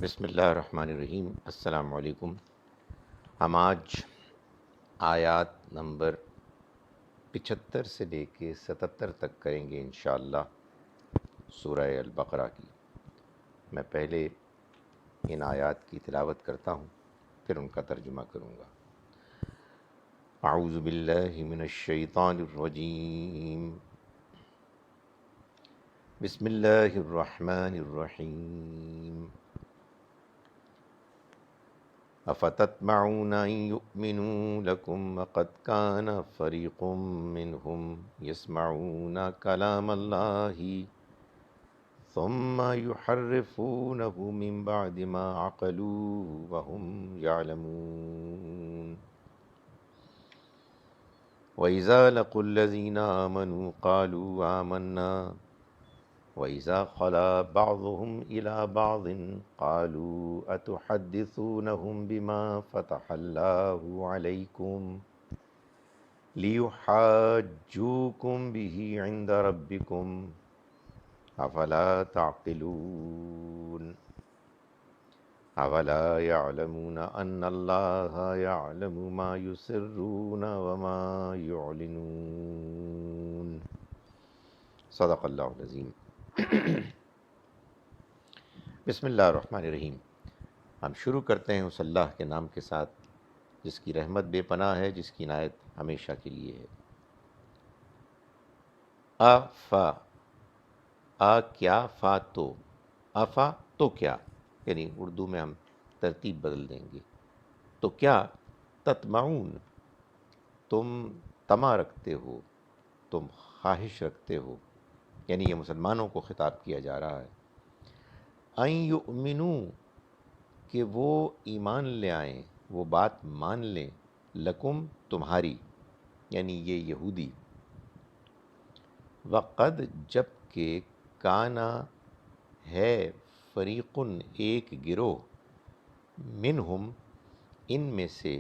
بسم اللہ الرحمن الرحیم۔ السلام علیکم۔ ہم آج آیات نمبر 75 سے لے کے 77 تک کریں گے انشاءاللہ سورہ البقرہ کی۔ میں پہلے ان آیات کی تلاوت کرتا ہوں، پھر ان کا ترجمہ کروں گا۔ اعوذ باللہ من الشیطان الرجیم، بسم اللہ الرحمن الرحیم۔ افتطمعون ان يؤمنوا لكم وقد كان فريق منهم يسمعون كلام الله ثم يحرفونه من بعد ما عقلوه وهم يعلمون وإذا لقوا الذين آمنوا قالوا آمنا وَإِذَا خَلَا بَعْضُهُمْ إِلَى بَعْضٍ قَالُوا أَتُحَدِّثُونَهُمْ بِمَا فَتَحَ اللَّهُ عَلَيْكُمْ لِيُحَاجُّوكُمْ بِهِ عِندَ رَبِّكُمْ أَفَلَا تَعْقِلُونَ أَوَلَا يَعْلَمُونَ أَنَّ اللَّهَ يَعْلَمُ مَا يُسِرُّونَ وَمَا يُعْلِنُونَ۔ صدق اللہ العظیم۔ بسم اللہ الرحمن الرحیم۔ ہم شروع کرتے ہیں اس اللہ کے نام کے ساتھ جس کی رحمت بے پناہ ہے، جس کی عنایت ہمیشہ کے لیے ہے۔ افا، کیا، فا تو، افا تو کیا، یعنی اردو میں ہم ترتیب بدل دیں گے۔ تو کیا، تطمعون، تم طمع رکھتے ہو، تم خواہش رکھتے ہو، یعنی یہ مسلمانوں کو خطاب کیا جا رہا ہے۔ ان یؤمنوا، کہ وہ ایمان لے آئیں، وہ بات مان لیں، لکم، تمہاری، یعنی یہ یہودی، وقد، جب کہ، کانا، ہے، فریقن، ایک گروہ، منہم، ان میں سے،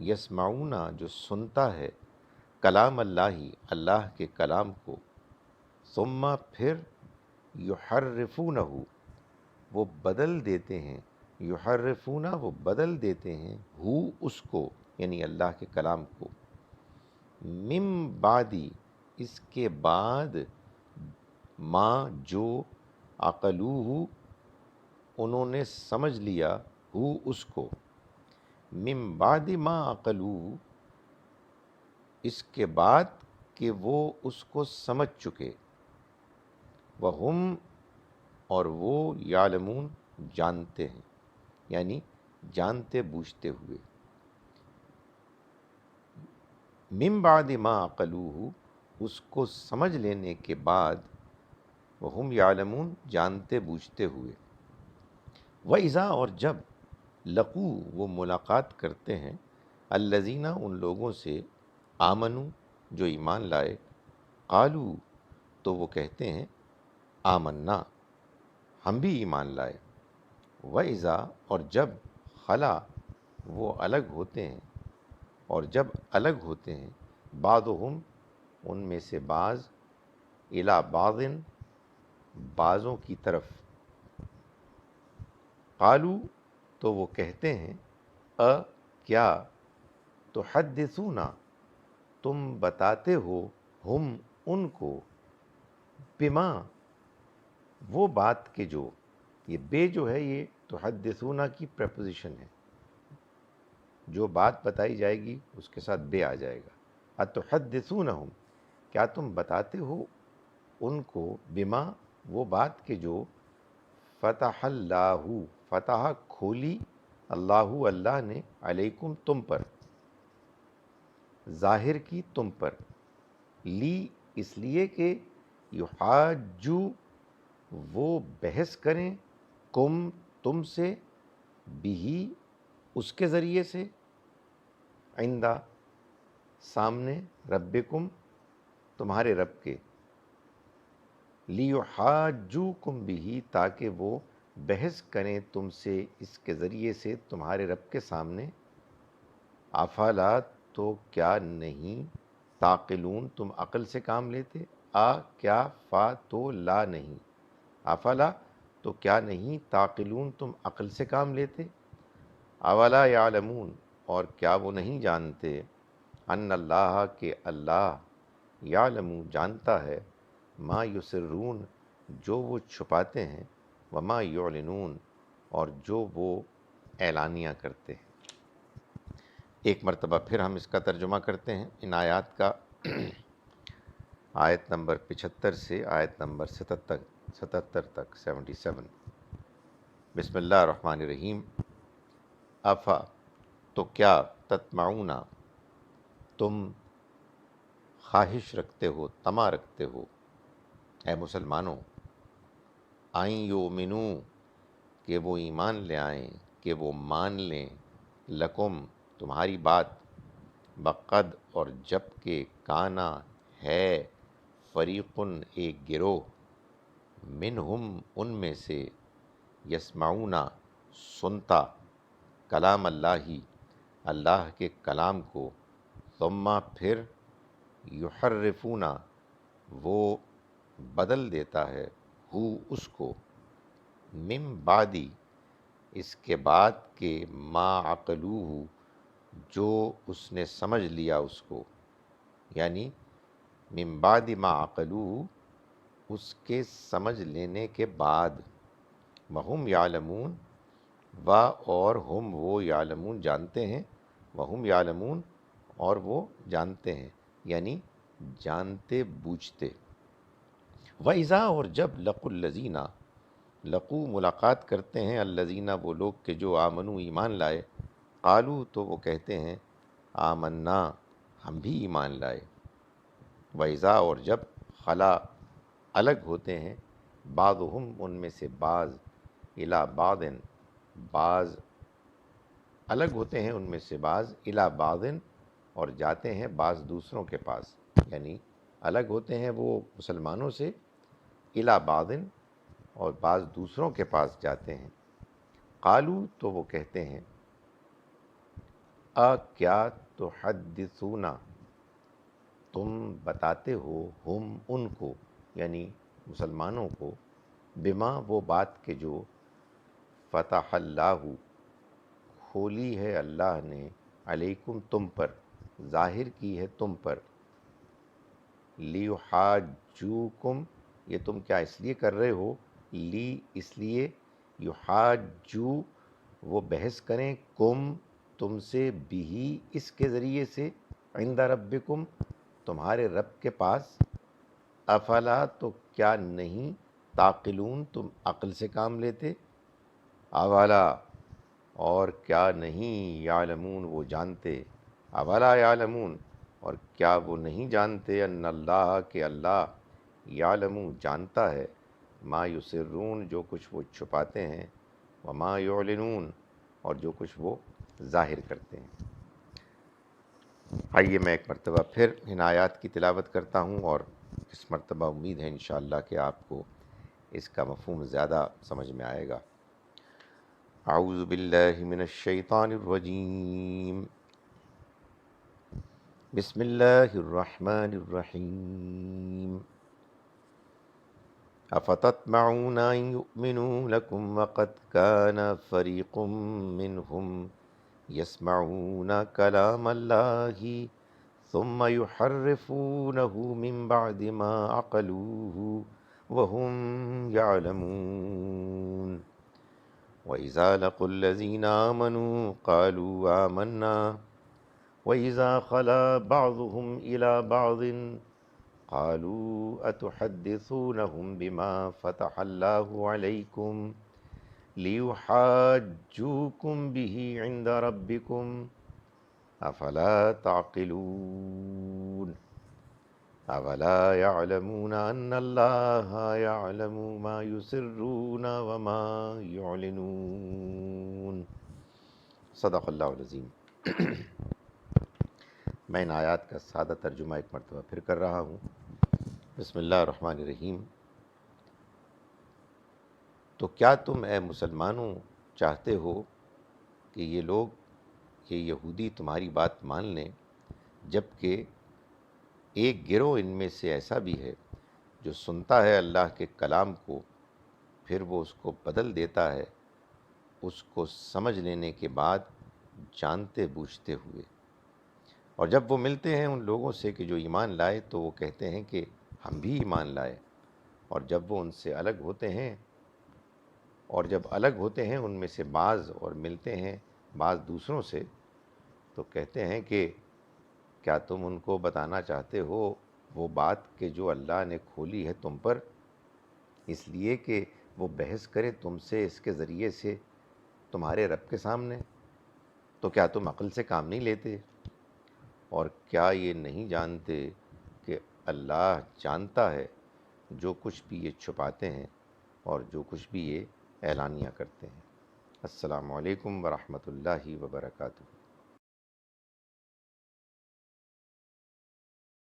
یسمعون، جو سنتا ہے، کلام اللہ، اللہ کے کلام کو، ثم، پھر، یحرفونہ، وہ بدل دیتے ہیں، یحرفون، وہ بدل دیتے ہیں، ہو، اس کو، یعنی اللہ کے کلام کو، من بعدی، اس کے بعد، ما، جو، عقلوہ، انہوں نے سمجھ لیا، ہو، اس کو، من بعد ما عقلوہ، اس کے بعد کہ وہ اس کو سمجھ چکے، وہم، اور وہ، یعلمون، جانتے ہیں، یعنی جانتے بوجھتے ہوئے، من بعد ما عقلوہ، اس کو سمجھ لینے کے بعد، وہم یعلمون، جانتے بوجھتے ہوئے، وَإِذَا، اور جب، لقو، وہ ملاقات کرتے ہیں، الذین، ان لوگوں سے، آمنو، جو ایمان لائے، قالو، تو وہ کہتے ہیں، آمنا، ہم بھی ایمان لائے، وَإِذَا، اور جب، خلا، وہ الگ ہوتے ہیں، اور جب الگ ہوتے ہیں، بعضهم، ان میں سے بعض، الی بعض، بعضوں کی طرف، قالو، تو وہ کہتے ہیں، کیا، تحدثون، تم بتاتے ہو، ہم، ان کو، بما، وہ بات کے جو، یہ بے جو ہے یہ تحدثون کی پریپوزیشن ہے، جو بات بتائی جائے گی اس کے ساتھ بے آ جائے گا۔ اتحدثونہم، کیا تم بتاتے ہو ان کو، بما، وہ بات کے جو، فتح اللہ، فتح، کھولی، اللہ، اللہ نے، علیکم، تم پر، ظاہر کی تم پر، لی، اس لیے کہ، یحاجو، وہ بحث کریں، کم، تم سے، بھی، اس کے ذریعے سے، عندہ، سامنے، ربکم، تمہارے رب کے، لیحاجوکم بھی، تاکہ وہ بحث کریں تم سے اس کے ذریعے سے تمہارے رب کے سامنے، افلا، تو کیا نہیں، تعقلون، تم عقل سے کام لیتے، کیا، فا تو لا، نہیں، افلا، تو کیا نہیں تعقلون تم عقل سے کام لیتے؟ اولا یعلمون اور کیا وہ نہیں جانتے ان اللہ کہ اللہ یعلم جانتا ہے ما یسرون جو وہ چھپاتے ہیں وما یعلنون اور جو وہ اعلانیہ کرتے ہیں۔ ایک مرتبہ پھر ہم اس کا ترجمہ کرتے ہیں ان آیات کا، آیت نمبر 75 سے آیت نمبر 77 تک 77۔ بسم اللہ الرحمن الرحیم۔ افا تو کیا تطمعون تم خواہش رکھتے ہو، طمع رکھتے ہو اے مسلمانوں، آئیں یؤمنو کہ وہ ایمان لے آئیں، کہ وہ مان لیں، لکم تمہاری بات، بقد اور جب کہ کانا ہے، فریقن ایک گروہ، منہم ان میں سے، یسمعون سنتا، کلام اللہ اللہ کے کلام کو، ثم پھر یحرفون وہ بدل دیتا ہے، ہو اس کو، من بعدی اس کے بعد کہ ما عقلوہ جو اس نے سمجھ لیا اس کو، یعنی من بعد ما عقلوہ اس کے سمجھ لینے کے بعد، وہم یعلمون و اور ہم وہ یعلمون جانتے ہیں، وہم یعلمون اور وہ جانتے ہیں، یعنی جانتے بوجھتے۔ وَإِذَا اور جب لقوا الذین لقو ملاقات کرتے ہیں الذین وہ لوگ کہ جو آمنو ایمان لائے، قالو تو وہ کہتے ہیں آمنا ہم بھی ایمان لائے۔ وَإِذَا اور جب خلا الگ ہوتے ہیں بعضہم ان میں سے بعض، الی بعض بعض الگ ہوتے ہیں ان میں سے بعض، الی بعض اور جاتے ہیں بعض دوسروں کے پاس، یعنی الگ ہوتے ہیں وہ مسلمانوں سے، الی بعض اور بعض دوسروں کے پاس جاتے ہیں، قالو تو وہ کہتے ہیں کیا تحدثون تم بتاتے ہو ہم ان کو، یعنی مسلمانوں کو، بما وہ بات کے جو فتح اللہ کھولی ہے اللہ نے، علیکم تم پر، ظاہر کی ہے تم پر، لیحاجوکم یہ تم کیا اس لیے کر رہے ہو، لی اس لیے، یحاجو وہ بحث کریں، کم تم سے، بھی اس کے ذریعے سے، عند ربکم تمہارے رب کے پاس، افلا تو کیا نہیں، تعقلون تم عقل سے کام لیتے، اولا اور کیا نہیں، یعلمون وہ جانتے، اولا یعلمون اور کیا وہ نہیں جانتے، ان اللہ کہ اللہ یعلم جانتا ہے، ما یسرون جو کچھ وہ چھپاتے ہیں، وما یعلنون اور جو کچھ وہ ظاہر کرتے ہیں۔ آئیے میں ایک مرتبہ پھر ان آیات کی تلاوت کرتا ہوں، اور اس مرتبہ امید ہے انشاءاللہ کہ آپ کو اس کا مفہوم زیادہ سمجھ میں آئے گا۔ اعوذ باللہ من الشیطان الرجیم، بسم اللہ الرحمن الرحیم۔ افتطمعون ان یؤمنوا لکم وقد کان فریق منہم یسمعون کلام اللہ ثم یحرفونہ من بعد ما عقلوہ وہم یعلمون۔ وَإِذَا لَقُوا الَّذِينَ آمَنُوا قَالُوا آمَنَّا وَإِذَا خَلَا بَعْضُهُمْ إِلَى بَعْضٍ قَالُوا أَتُحَدِّثُونَهُمْ بِمَا فَتَحَ اللَّهُ عَلَيْكُمْ لِيُحَاجُّوكُمْ بِهِ عِندَ رَبِّكُمْ أَفَلَا تَعْقِلُونَ أَوَلَا يَعْلَمُونَ أَنَّ اللَّهَ يَعْلَمُ مَا يُسِرُّونَ وَمَا يُعْلِنُونَ۔ صدق اللہ العظیم۔ میں ان آیات کا سادہ ترجمہ ایک مرتبہ پھر کر رہا ہوں۔ بسم اللہ الرحمن الرحیم۔ تو کیا تم اے مسلمانوں چاہتے ہو کہ یہ لوگ، یہ یہودی تمہاری بات مان لیں، جبکہ ایک گروہ ان میں سے ایسا بھی ہے جو سنتا ہے اللہ کے کلام کو، پھر وہ اس کو بدل دیتا ہے اس کو سمجھ لینے کے بعد جانتے بوجھتے ہوئے۔ اور جب وہ ملتے ہیں ان لوگوں سے کہ جو ایمان لائے تو وہ کہتے ہیں کہ ہم بھی ایمان لائے، اور جب وہ ان سے الگ ہوتے ہیں ان میں سے بعض اور ملتے ہیں بعض دوسروں سے، تو کہتے ہیں کہ کیا تم ان کو بتانا چاہتے ہو وہ بات کہ جو اللہ نے کھولی ہے تم پر، اس لیے کہ وہ بحث کرے تم سے اس کے ذریعے سے تمہارے رب کے سامنے، تو کیا تم عقل سے کام نہیں لیتے؟ اور کیا یہ نہیں جانتے کہ اللہ جانتا ہے جو کچھ بھی یہ چھپاتے ہیں اور جو کچھ بھی یہ اعلانیہ کرتے ہیں۔ السلام علیکم ورحمۃ اللہ وبرکاتہ۔